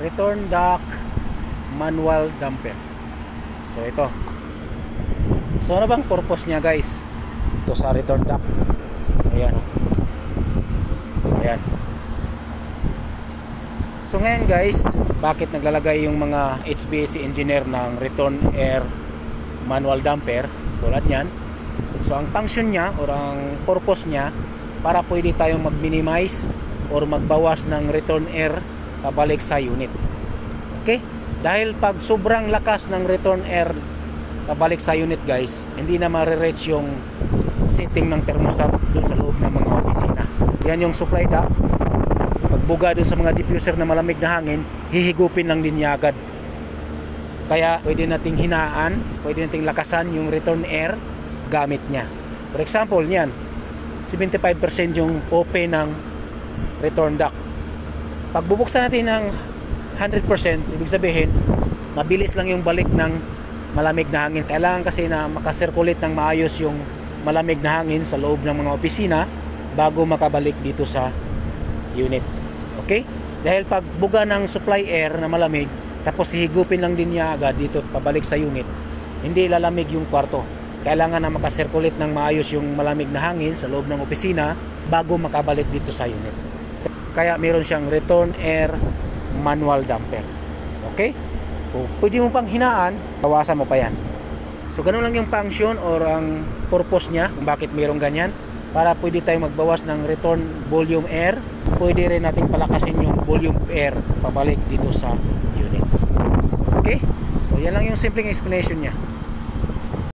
return duct manual damper. So ito. So ano bang purpose niya, guys? Ito sa return duct. Ayan o. Ayan. So ngayon, guys, bakit naglalagay yung mga HVAC engineer ng return air manual damper tulad niyan? So ang function niya or ang purpose niya para pwede tayong mag-minimize or magbawas ng return air pabalik sa unit. Okay? Dahil pag sobrang lakas ng return air pabalik sa unit, guys, hindi na ma-reach yung setting ng thermostat dun sa loob ng mga opisina. Yan yung supply duct. Pagbuga dun sa mga diffuser na malamig na hangin, hihigupin lang din niya agad. Kaya pwede nating hinaan, pwede nating lakasan yung return air gamit niya. For example, niyan, 75% yung open ng return duct. Pag bubuksan natin ng 100%, ibig sabihin mabilis lang yung balik ng malamig na hangin. Kailangan kasi na makasirculate ng maayos yung malamig na hangin sa loob ng mga opisina bago makabalik dito sa unit. Okay? Dahil pag buga ng supply air na malamig, tapos hihigupin lang din niya agad dito pabalik sa unit, hindi lalamig yung kwarto. Kailangan na makasirculate ng maayos yung malamig na hangin sa loob ng opisina bago makabalik dito sa unit. Kaya meron siyang return air manual damper. Okay? O, pwede mo pang hinaan, bawasan mo pa yan. So ganun lang yung function or ang purpose niya kung bakit mayroong ganyan, para pwede tayong magbawas ng return volume air. Pwede rin nating palakasin yung volume air pabalik dito sa unit. Okay? So yan lang yung simpleng explanation niya.